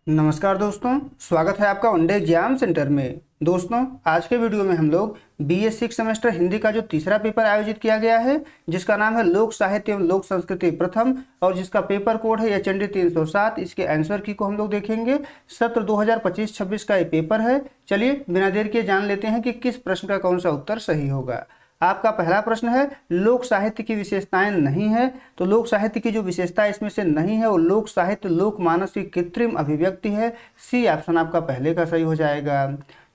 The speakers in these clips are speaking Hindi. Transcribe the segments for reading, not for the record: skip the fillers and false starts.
नमस्कार दोस्तों, स्वागत है आपका वनडे एग्जाम सेंटर में। दोस्तों, आज के वीडियो में हम लोग बीए 6 सेमेस्टर हिंदी का जो तीसरा पेपर आयोजित किया गया है, जिसका नाम है लोक साहित्य एवं लोक संस्कृति प्रथम, और जिसका पेपर कोड है HND 307, इसके आंसर की को हम लोग देखेंगे। सत्र 2025-26 का ये पेपर है। चलिए बिना देर किए जान लेते हैं कि किस प्रश्न का कौन सा उत्तर सही होगा। आपका पहला प्रश्न है, लोक साहित्य की विशेषताएं नहीं है। तो लोक साहित्य की जो विशेषता इसमें से नहीं है वो लोक साहित्य लोकमानस की कृत्रिम अभिव्यक्ति है। सी ऑप्शन आपका पहले का सही हो जाएगा।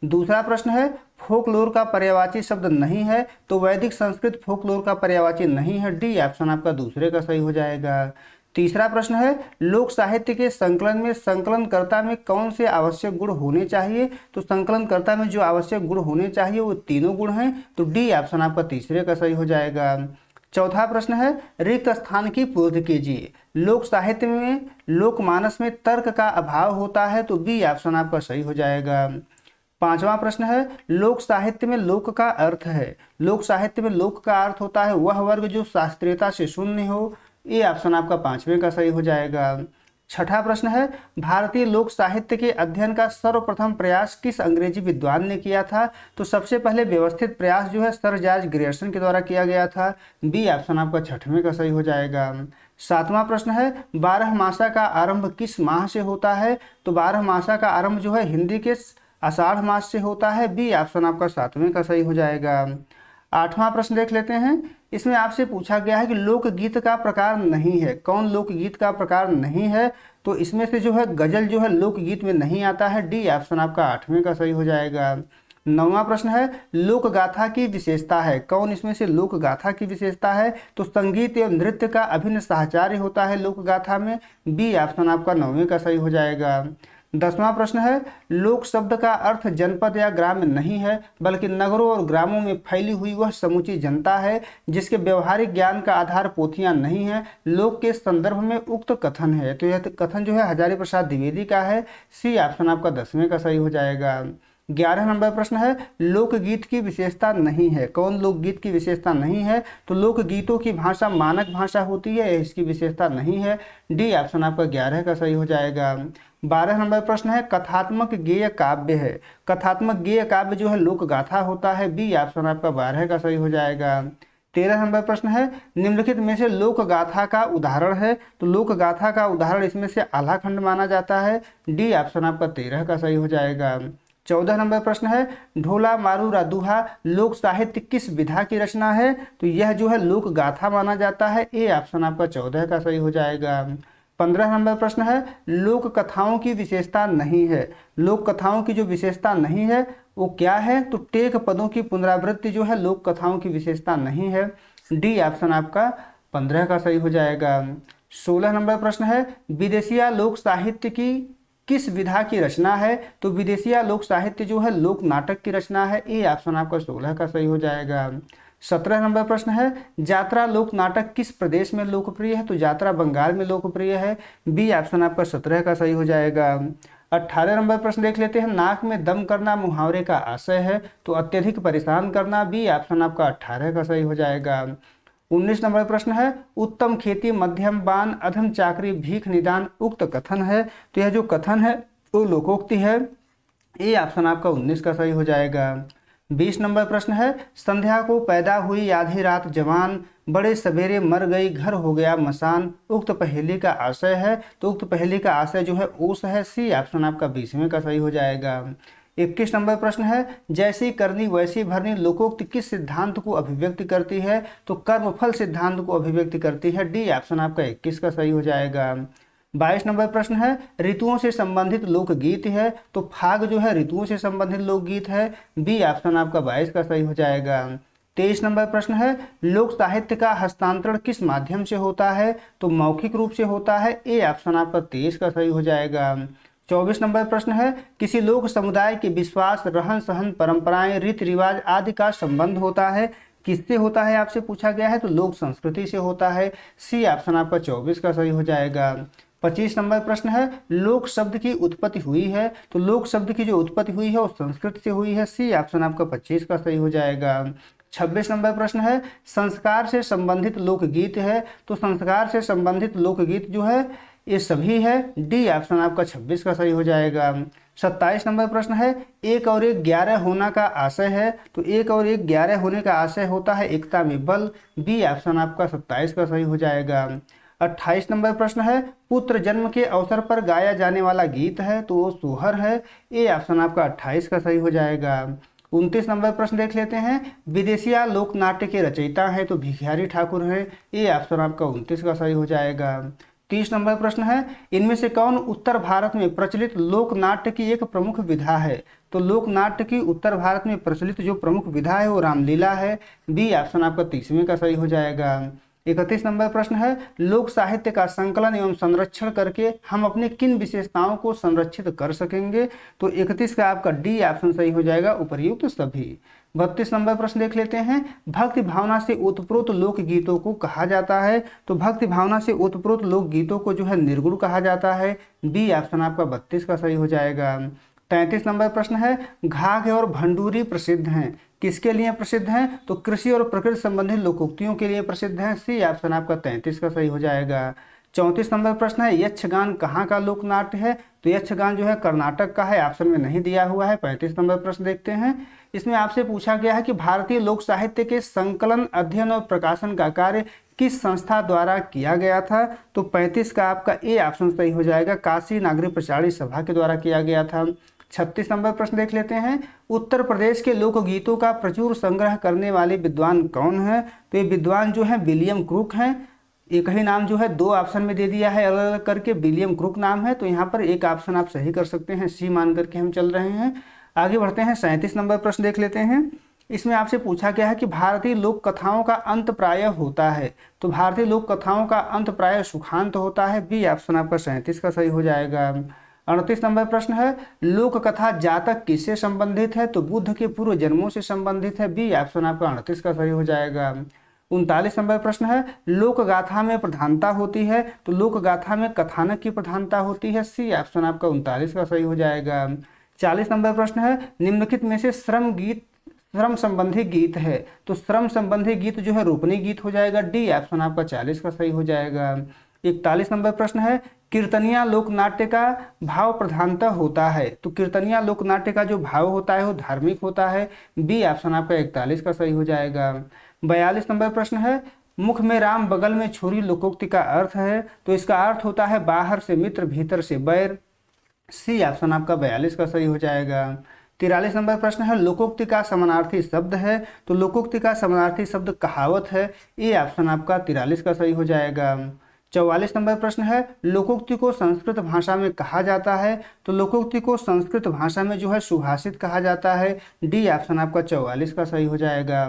दूसरा प्रश्न है, फोकलोर का पर्यायवाची शब्द नहीं है। तो वैदिक संस्कृत फोकलोर का पर्यायवाची नहीं है। डी ऑप्शन आपका दूसरे का सही हो जाएगा। तीसरा प्रश्न है, लोक साहित्य के संकलन में संकलनकर्ता में कौन से आवश्यक गुण होने चाहिए। तो संकलनकर्ता में जो आवश्यक गुण होने चाहिए वो तीनों गुण हैं। तो डी ऑप्शन आपका तीसरे का सही हो जाएगा। चौथा प्रश्न है, रिक्त स्थान की पूर्ति कीजिए। लोक साहित्य में लोकमानस में तर्क का अभाव होता है। तो बी ऑप्शन आपका सही हो जाएगा। पांचवा प्रश्न है, लोक साहित्य में लोक का अर्थ है। लोक साहित्य में लोक का अर्थ होता है वह वर्ग जो शास्त्रीयता से शून्य हो। ये ऑप्शन आपका पांचवें का सही हो जाएगा। छठा प्रश्न है, भारतीय लोक साहित्य के अध्ययन का सर्वप्रथम प्रयास किस अंग्रेजी विद्वान ने किया था। तो सबसे पहले व्यवस्थित प्रयास जो है सर जॉर्ज ग्रियर्सन के द्वारा किया गया था। बी ऑप्शन आपका छठवें का सही हो जाएगा। सातवां प्रश्न है, 12 मासा का आरंभ किस माह से होता है। तो 12 मासा का आरंभ जो है हिंदी के आषाढ़ मास से होता है। बी ऑप्शन आपका सातवें का सही हो जाएगा। आठवां प्रश्न देख लेते हैं। इसमें आपसे पूछा गया है कि लोकगीत का प्रकार नहीं है। कौन लोकगीत का प्रकार नहीं है। तो इसमें से जो है गजल जो है लोकगीत में नहीं आता है। डी ऑप्शन आपका आठवें का सही हो जाएगा। नौवां प्रश्न है, लोक गाथा की विशेषता है। कौन इसमें से लोक गाथा की विशेषता है। तो संगीत एवं नृत्य का अभिन्न साहचर्य होता है लोक गाथा में। बी ऑप्शन आपका नौवें का सही हो जाएगा। 10वां प्रश्न है, लोक शब्द का अर्थ जनपद या ग्राम नहीं है, बल्कि नगरों और ग्रामों में फैली हुई वह समूची जनता है जिसके व्यवहारिक ज्ञान का आधार पोथियां नहीं है। लोक के संदर्भ में उक्त कथन है। तो यह कथन जो है हजारी प्रसाद द्विवेदी का है। सी ऑप्शन आपका 10वें का सही हो जाएगा। 11 नंबर प्रश्न है, लोकगीत की विशेषता नहीं है। कौन लोकगीत की विशेषता नहीं है। तो लोकगीतों की भाषा मानक भाषा होती है, इसकी विशेषता नहीं है। डी ऑप्शन आपका 11 का सही हो जाएगा। 12 नंबर प्रश्न है, कथात्मक गेय काव्य है। कथात्मक गेय काव्य जो है लोक गाथा होता है। बी ऑप्शन आपका 12 का सही हो जाएगा। 13 नंबर प्रश्न है, निम्नलिखित में से लोक गाथा का उदाहरण है। तो लोक गाथा का उदाहरण इसमें से आल्हाखंड माना जाता है। डी ऑप्शन आपका 13 का सही हो जाएगा। 14 नंबर प्रश्न है, ढोला मारू दुहा लोक साहित्य किस विधा की रचना है। तो यह जो है लोक गाथा माना जाता है। ए ऑप्शन आपका 14 का सही हो जाएगा। 15 नंबर प्रश्न है, लोक कथाओं की विशेषता नहीं है। लोक कथाओं की जो विशेषता नहीं है वो क्या है। तो टेक पदों की पुनरावृत्ति जो है लोक कथाओं की विशेषता नहीं है। डी ऑप्शन आपका 15 का सही हो जाएगा। 16 नंबर प्रश्न है, विदेशिया लोक साहित्य की किस विधा की रचना है। तो विदेशिया लोक साहित्य जो है लोक नाटक की रचना है। ए ऑप्शन आपका 16 का सही हो जाएगा। 17 नंबर प्रश्न है, यात्रा लोक नाटक किस प्रदेश में लोकप्रिय है। तो यात्रा बंगाल में लोकप्रिय है। बी ऑप्शन आपका 17 का सही हो जाएगा। 18 नंबर प्रश्न देख लेते हैं, नाक में दम करना मुहावरे का आशय है। तो अत्यधिक परेशान करना। बी ऑप्शन आपका 18 का सही हो जाएगा। 19 नंबर प्रश्न है, उत्तम खेती मध्यम बान अधम चाकरी भीख निदान उक्त कथन है। तो यह जो कथन है वो लोकोक्ति है। ए ऑप्शन आपका 19 का सही हो जाएगा। 20 नंबर प्रश्न है, संध्या को पैदा हुई आधी रात जवान बड़े सवेरे मर गई घर हो गया मसान उक्त पहेली का आशय है। तो उक्त पहेली का आशय जो है ओस है। सी ऑप्शन आपका 20वें का सही हो जाएगा। 21 नंबर प्रश्न है, जैसी करनी वैसी भरनी लोकोक्त किस सिद्धांत को अभिव्यक्ति करती है। तो कर्मफल सिद्धांत को अभिव्यक्ति करती है। डी ऑप्शन आपका 21 का सही हो जाएगा। 22 नंबर प्रश्न है, ऋतुओं से संबंधित लोकगीत है। तो फाग जो है ऋतुओं से संबंधित लोकगीत है। बी ऑप्शन आपका 22 का सही हो जाएगा। 23 नंबर प्रश्न है, लोक साहित्य का हस्तांतरण किस माध्यम से होता है। तो मौखिक रूप से होता है। ए ऑप्शन आपका 23 का सही हो जाएगा। 24 नंबर प्रश्न है, किसी लोक समुदाय के विश्वास रहन सहन परंपराएं रीति रिवाज आदि का संबंध होता है। किससे होता है आपसे पूछा गया है। तो लोक संस्कृति से होता है। सी ऑप्शन आपका 24 का सही हो जाएगा। 25 नंबर प्रश्न है, लोक शब्द की उत्पत्ति हुई है। तो लोक शब्द की जो उत्पत्ति हुई है वो संस्कृत से हुई है। सी ऑप्शन आपका 25 का सही हो जाएगा। 26 नंबर प्रश्न है, संस्कार से संबंधित लोकगीत है। तो संस्कार से संबंधित लोकगीत जो है ये सभी है, डी ऑप्शन आपका 26 का सही हो जाएगा। 27 नंबर प्रश्न है, 1 और 1 11 होना का आशय है, तो 1 और 1 11 होने का आशय होता है एकता में बल, बी ऑप्शन आपका 27 का सही हो जाएगा। 28 नंबर प्रश्न है, पुत्र जन्म के अवसर पर गाया जाने वाला गीत है, तो वो सोहर है, ए ऑप्शन आपका 28 का सही हो जाएगा। 29 नंबर प्रश्न देख लेते हैं, विदेशिया लोक नाट्य के रचयिता हैं, तो भिखारी ठाकुर हैं, ए ऑप्शन आपका 29 का सही हो जाएगा। 30 नंबर प्रश्न है, इनमें से कौन उत्तर भारत में प्रचलित लोक नाट्य की एक प्रमुख विधा है, तो लोक नाट्य की उत्तर भारत में प्रचलित जो प्रमुख विधा है वो रामलीला है, बी ऑप्शन आपका 30वें का सही हो जाएगा। 31 नंबर प्रश्न है, लोक साहित्य का संकलन एवं संरक्षण करके हम अपने किन विशेषताओं को संरक्षित कर सकेंगे, तो 31 का आपका डी ऑप्शन सही हो जाएगा, उपर्युक्त सभी। 32 नंबर प्रश्न देख लेते हैं, भक्ति भावना से ओतप्रोत लोकगीतों को कहा जाता है, तो भक्ति भावना से ओतप्रोत लोकगीतों को जो है निर्गुण कहा जाता है, बी ऑप्शन आपका 32 का सही हो जाएगा। 33 नंबर प्रश्न है, घाघ और भंडूरी प्रसिद्ध हैं, किसके लिए प्रसिद्ध हैं, तो कृषि और प्रकृति संबंधित लोकोक्तियों के लिए प्रसिद्ध हैं, सी ऑप्शन आपका 33 का सही हो जाएगा। 34 नंबर प्रश्न है, यक्षगान कहाँ का लोक नाट्य है, तो यक्षगान जो है कर्नाटक का है, ऑप्शन में नहीं दिया हुआ है। 35 नंबर प्रश्न देखते हैं, इसमें आपसे पूछा गया है कि भारतीय लोक साहित्य के संकलन, अध्ययन और प्रकाशन का कार्य किस संस्था द्वारा किया गया था, तो 35 का आपका ए ऑप्शन सही हो जाएगा, काशी नागरिक प्रचारी सभा के द्वारा किया गया था। 36 नंबर प्रश्न देख लेते हैं, उत्तर प्रदेश के लोकगीतों का प्रचुर संग्रह करने वाले विद्वान कौन है, तो ये विद्वान जो है विलियम क्रूक हैं, एक ही नाम जो है 2 ऑप्शन में दे दिया है अलग अलग करके, विलियम क्रूक नाम है, तो यहाँ पर एक ऑप्शन आप सही कर सकते हैं, सी मान करके हम चल रहे हैं। आगे बढ़ते हैं, 37 नंबर प्रश्न देख लेते हैं, इसमें आपसे पूछा गया है कि भारतीय लोक कथाओं का अंत प्रायः होता है, तो भारतीय लोक कथाओं का अंत प्रायः सुखांत होता है, बी ऑप्शन आपका 37 का सही हो जाएगा। 38 नंबर प्रश्न है, लोक कथा जातक किससे संबंधित है, तो बुद्ध के पूर्व जन्मों से संबंधित है, बी ऑप्शन आपका 38 का सही हो जाएगा। 39 नंबर प्रश्न है, लोक गाथा में प्रधानता होती है, तो लोक गाथा में कथानक की प्रधानता होती है, सी ऑप्शन आपका 39 का सही हो जाएगा। 40 नंबर प्रश्न है, निम्नलिखित में से श्रम संबंधी गीत है, तो श्रम संबंधी गीत जो है रोपनी गीत हो जाएगा, डी ऑप्शन आपका 40 का सही हो जाएगा। 41 नंबर प्रश्न है, कीर्तनिया लोक नाट्य का भाव प्रधानता होता है, तो कीर्तनिया लोक नाट्य का जो भाव होता है वो धार्मिक होता है, बी ऑप्शन आपका 41 का सही हो जाएगा। 42 नंबर प्रश्न है, मुख में राम बगल में छुरी लोकोक्ति का अर्थ है, तो इसका अर्थ होता है बाहर से मित्र भीतर से बैर, सी ऑप्शन आपका 42 का सही हो जाएगा। 43 नंबर प्रश्न है, लोकोक्ति का समानार्थी शब्द है, तो लोकोक्ति का समानार्थी शब्द कहावत है, ए ऑप्शन आपका 43 का सही हो जाएगा। 44 नंबर प्रश्न है, लोकोक्ति को संस्कृत भाषा में कहा जाता है, तो लोकोक्ति को संस्कृत भाषा में जो है सुभाषित कहा जाता है, डी ऑप्शन आपका 44 का सही हो जाएगा।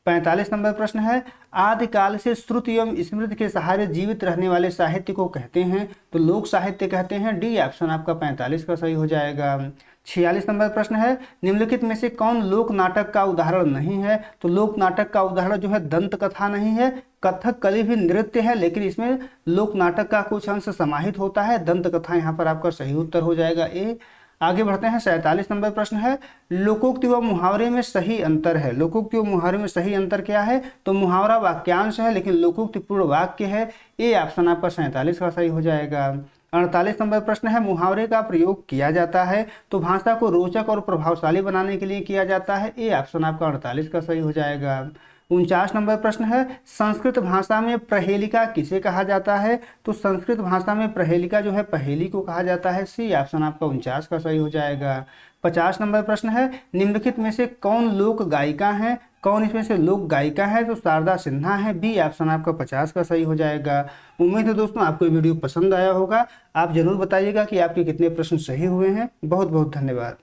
45 नंबर प्रश्न है, आदिकाल से श्रुति एवं स्मृति के सहारे जीवित रहने वाले साहित्य को कहते हैं, तो लोक साहित्य कहते हैं, डी ऑप्शन आपका 45 का सही हो जाएगा। 46 नंबर प्रश्न है, निम्नलिखित में से कौन लोक नाटक का उदाहरण नहीं है, तो लोक नाटक का उदाहरण जो है दंत कथा नहीं है, कथक कली भी नृत्य है, लेकिन इसमें लोक नाटक का कुछ अंश समाहित होता है, दंत कथा यहाँ पर आपका सही उत्तर हो जाएगा ए। आगे बढ़ते हैं, 47 नंबर प्रश्न है, लोकोक्ति व मुहावरे में सही अंतर है, लोकोक्ति व मुहावरे में सही अंतर क्या है, तो मुहावरा वाक्यांश है लेकिन लोकोक्ति पूर्ण वाक्य है, ए ऑप्शन आपका 47 का सही हो जाएगा। 48 नंबर प्रश्न है, मुहावरे का प्रयोग किया जाता है, तो भाषा को रोचक और प्रभावशाली बनाने के लिए किया जाता है, ए ऑप्शन आपका 48 का सही हो जाएगा। 49 नंबर प्रश्न है, संस्कृत भाषा में प्रहेलिका किसे कहा जाता है, तो संस्कृत भाषा में प्रहेलिका जो है पहेली को कहा जाता है, सी ऑप्शन आपका 49 का सही हो जाएगा। 50 नंबर प्रश्न है, निम्नलिखित में से कौन लोक गायिका है, कौन इसमें से लोक गायिका है, तो शारदा सिन्हा है, बी ऑप्शन आपका 50 का सही हो जाएगा। उम्मीद है दोस्तों आपको ये वीडियो पसंद आया होगा, आप जरूर बताइएगा कि आपके कितने प्रश्न सही हुए हैं। बहुत बहुत धन्यवाद।